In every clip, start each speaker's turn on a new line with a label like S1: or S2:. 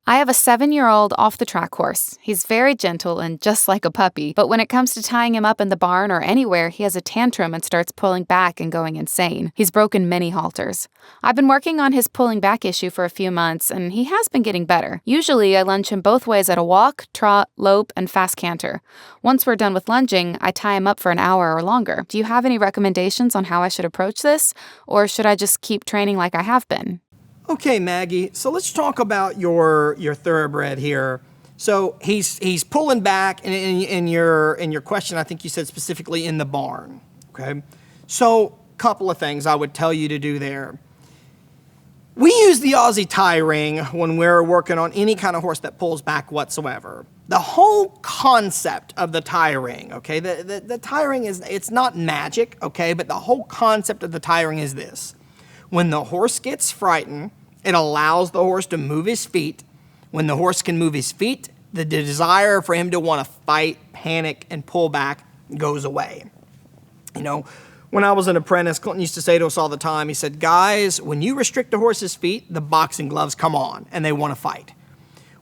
S1: I have a 7-year-old off-the-track horse. He's very gentle and just like a puppy, but when it comes to tying him up in the barn or anywhere, he has a tantrum and starts pulling back and going insane. He's broken many halters. I've been working on his pulling back issue for a few months, and he has been getting better. Usually, I lunge him both ways at a walk, trot, lope, and fast canter. Once we're done with lunging, I tie him up for an hour or longer. Do you have any recommendations on how I should approach this, or should I just keep training like I have been?
S2: Okay, Maggie, so let's talk about your thoroughbred here. So he's pulling back, and in your question, I think you said specifically in the barn, okay? So couple of things I would tell you to do there. We use the Aussie tie ring when we're working on any kind of horse that pulls back whatsoever. The whole concept of the tie ring, okay, the tie ring it's not magic, okay, but the whole concept of the tie ring is this. When the horse gets frightened, it allows the horse to move his feet. When the horse can move his feet, the desire for him to want to fight, panic, and pull back goes away. You know, when I was an apprentice, Clinton used to say to us all the time, he said, guys, when you restrict a horse's feet, the boxing gloves come on and they want to fight.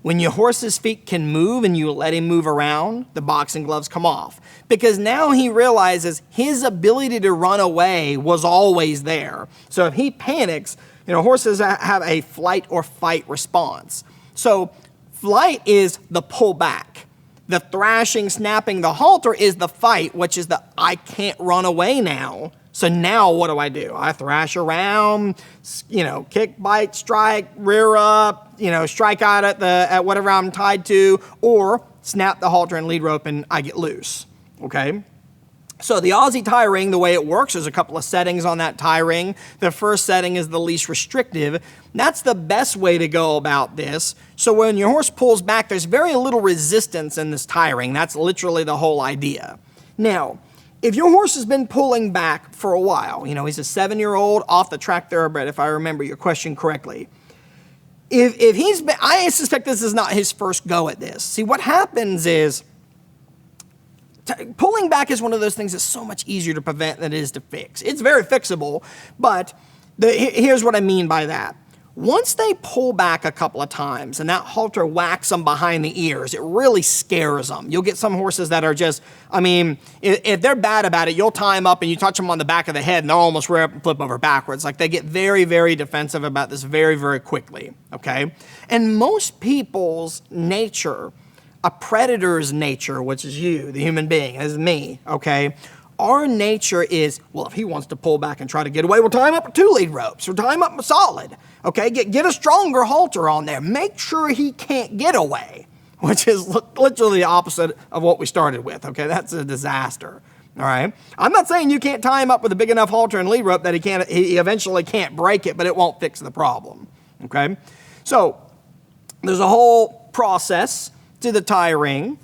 S2: When your horse's feet can move and you let him move around, the boxing gloves come off. Because now he realizes his ability to run away was always there. So if he panics, you know, horses have a flight or fight response. So flight is the pull back. The thrashing, snapping, the halter is the fight, which is the I can't run away now. So now what do? I thrash around, you know, kick, bite, strike, rear up, you know, strike out at whatever I'm tied to, or snap the halter and lead rope and I get loose, okay? So the Aussie tie ring, the way it works, there's a couple of settings on that tie ring. The first setting is the least restrictive. That's the best way to go about this. So when your horse pulls back, there's very little resistance in this tie ring. That's literally the whole idea. Now, if your horse has been pulling back for a while, you know, he's a 7-year-old off-the-track thoroughbred, if I remember your question correctly. If he's been, I suspect this is not his first go at this. See, what happens is, pulling back is one of those things that's so much easier to prevent than it is to fix. It's very fixable, but here's what I mean by that. Once they pull back a couple of times and that halter whacks them behind the ears, it really scares them. You'll get some horses that are just, I mean, if they're bad about it, you'll tie them up and you touch them on the back of the head and they'll almost rear up and flip over backwards. Like they get very, very defensive about this very, very quickly, okay? And most people's nature, a predator's nature, which is you, the human being, is me, okay? Our nature is, well, if he wants to pull back and try to get away, we'll tie him up with 2 lead ropes or tie him up solid, okay? Get a stronger halter on there. Make sure he can't get away, which is literally the opposite of what we started with, okay? That's a disaster, all right? I'm not saying you can't tie him up with a big enough halter and lead rope that he eventually can't break it, but it won't fix the problem, okay? So there's a whole process to the tie ring,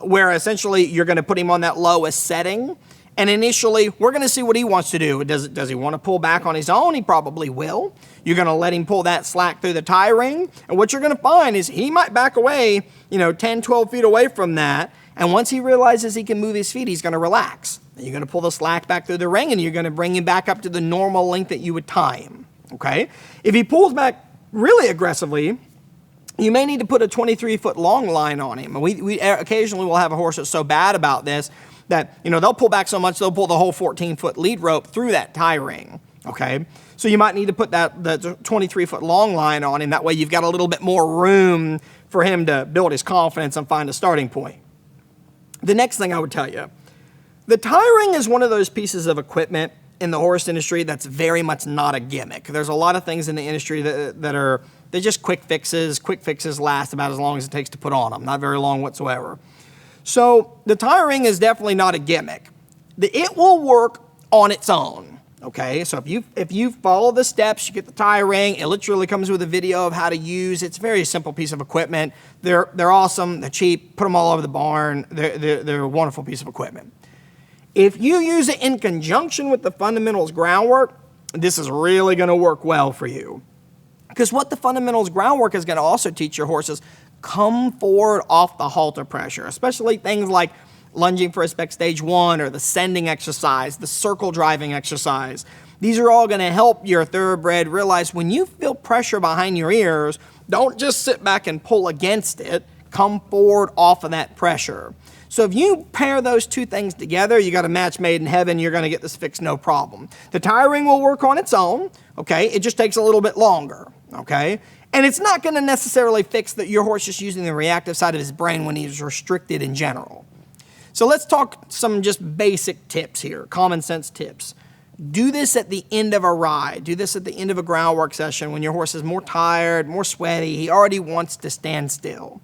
S2: where essentially you're going to put him on that lowest setting, and initially we're going to see what he wants to do. Does he want to pull back on his own? He probably will. You're going to let him pull that slack through the tie ring, and what you're going to find is he might back away, 10, 12 feet away from that, and once he realizes he can move his feet, he's going to relax. And you're going to pull the slack back through the ring, and you're going to bring him back up to the normal length that you would tie him, okay? If he pulls back really aggressively, you may need to put a 23-foot long line on him. We occasionally will have a horse that's so bad about this that, they'll pull back so much they'll pull the whole 14-foot lead rope through that tie ring, okay? So you might need to put the 23-foot long line on him. That way you've got a little bit more room for him to build his confidence and find a starting point. The next thing I would tell you, the tie ring is one of those pieces of equipment in the horse industry that's very much not a gimmick. There's a lot of things in the industry they're just quick fixes. Quick fixes last about as long as it takes to put on them, not very long whatsoever. So the tie ring is definitely not a gimmick. It will work on its own, okay? So if you follow the steps, you get the tie ring. It literally comes with a video of how to use. It's a very simple piece of equipment. They're awesome. They're cheap. Put them all over the barn. They're a wonderful piece of equipment. If you use it in conjunction with the fundamentals groundwork, this is really going to work well for you. Because what the fundamentals groundwork is going to also teach your horses, come forward off the halter pressure, especially things like lunging for a spec stage 1 or the sending exercise, the circle driving exercise. These are all going to help your thoroughbred realize when you feel pressure behind your ears, don't just sit back and pull against it. Come forward off of that pressure. So if you pair those two things together, you got a match made in heaven. You're going to get this fixed no problem. The tie ring will work on its own, okay? It just takes a little bit longer, okay? And it's not going to necessarily fix that your horse is using the reactive side of his brain when he's restricted in general. So let's talk some just basic tips here, common sense tips. Do this at the end of a ride. Do this at the end of a groundwork session when your horse is more tired, more sweaty. He already wants to stand still.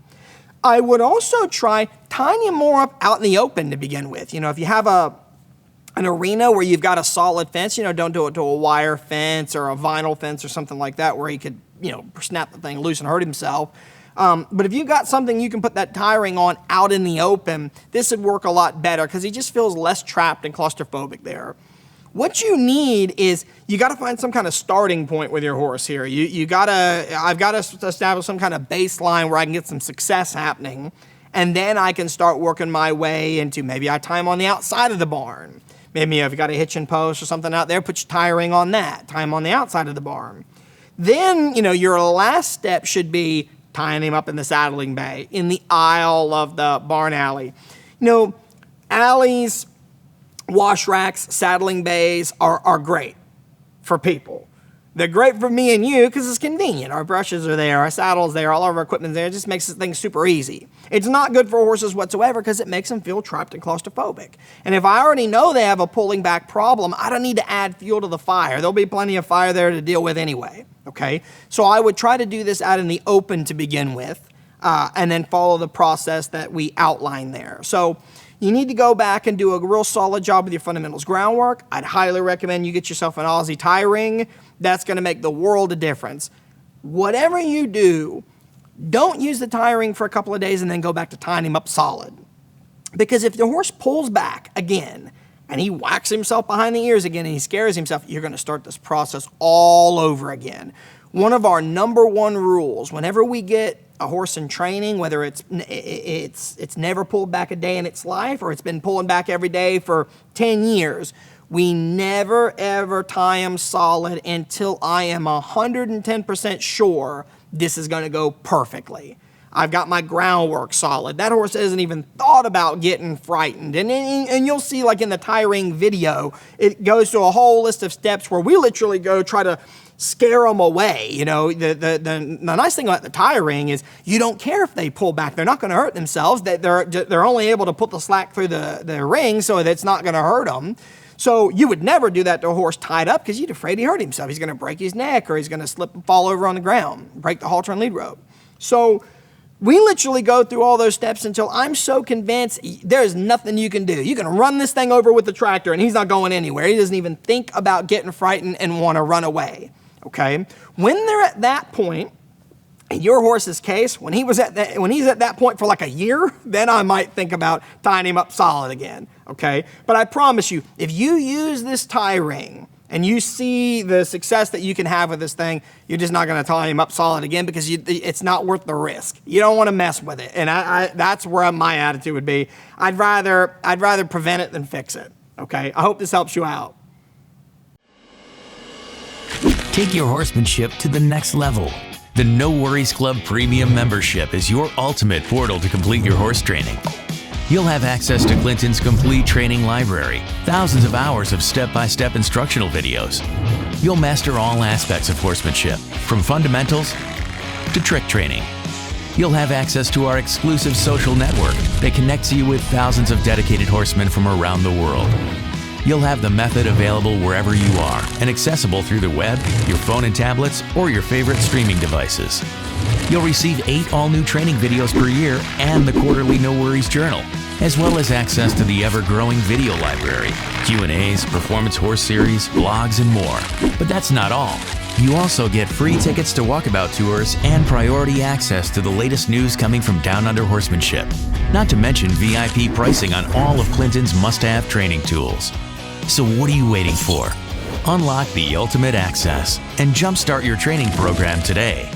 S2: I would also try tying him more up out in the open to begin with. You know, if you have an arena where you've got a solid fence, you know, don't do it to a wire fence or a vinyl fence or something like that where he could, you know, snap the thing loose and hurt himself. But if you've got something you can put that tie ring on out in the open, this would work a lot better because he just feels less trapped and claustrophobic there. What you need is you got to find some kind of starting point with your horse here. I've got to establish some kind of baseline where I can get some success happening, and then I can start working my way into maybe I tie him on the outside of the barn. Maybe if you've got a hitching post or something out there, put your tie ring on that. Tie him on the outside of the barn. Then, you know, your last step should be tying him up in the saddling bay, in the aisle of the barn alley. You know, alleys, wash racks, saddling bays are great for people. They're great for me and you because it's convenient. Our brushes are there, our saddle's there, all of our equipment's there. It just makes things super easy. It's not good for horses whatsoever because it makes them feel trapped and claustrophobic. And if I already know they have a pulling back problem, I don't need to add fuel to the fire. There'll be plenty of fire there to deal with anyway, okay? So I would try to do this out in the open to begin with and then follow the process that we outlined there. So you need to go back and do a real solid job with your fundamentals groundwork. I'd highly recommend you get yourself an Aussie tie ring. That's going to make the world of difference. Whatever you do, don't use the tie ring for a couple of days and then go back to tying him up solid. Because if the horse pulls back again and he whacks himself behind the ears again and he scares himself, you're going to start this process all over again. One of our number one rules, whenever we get a horse in training, whether it's never pulled back a day in its life or it's been pulling back every day for 10 years, we never ever tie him solid until I am 110% sure this is going to go perfectly. I've got my groundwork solid. That horse hasn't even thought about getting frightened. And you'll see, like in the tie ring video, it goes through a whole list of steps where we literally go try to scare them away. You know, the nice thing about the tie ring is you don't care if they pull back. They're not going to hurt themselves. They're only able to put the slack through the ring so that it's not going to hurt them. So you would never do that to a horse tied up because you'd afraid he hurt himself. He's going to break his neck or he's going to slip and fall over on the ground, break the halter and lead rope. So we literally go through all those steps until I'm so convinced there's nothing you can do. You can run this thing over with the tractor and he's not going anywhere. He doesn't even think about getting frightened and want to run away. Okay? When they're at that point, in your horse's case, when he's at that point for like a year, then I might think about tying him up solid again. Okay? But I promise you, if you use this tie ring and you see the success that you can have with this thing, you're just not going to tie him up solid again because it's not worth the risk. You don't want to mess with it. And that's where my attitude would be. I'd rather prevent it than fix it. Okay? I hope this helps you out.
S3: Take your horsemanship to the next level. The No Worries Club Premium membership is your ultimate portal to complete your horse training. You'll have access to Clinton's complete training library, thousands of hours of step-by-step instructional videos. You'll master all aspects of horsemanship, from fundamentals to trick training. You'll have access to our exclusive social network that connects you with thousands of dedicated horsemen from around the world. You'll have the method available wherever you are and accessible through the web, your phone and tablets, or your favorite streaming devices. You'll receive 8 all-new training videos per year and the quarterly No Worries Journal, as well as access to the ever-growing video library, Q&As, performance horse series, blogs, and more. But that's not all. You also get free tickets to walkabout tours and priority access to the latest news coming from Down Under Horsemanship, not to mention VIP pricing on all of Clinton's must-have training tools. So what are you waiting for? Unlock the ultimate access and jumpstart your training program today.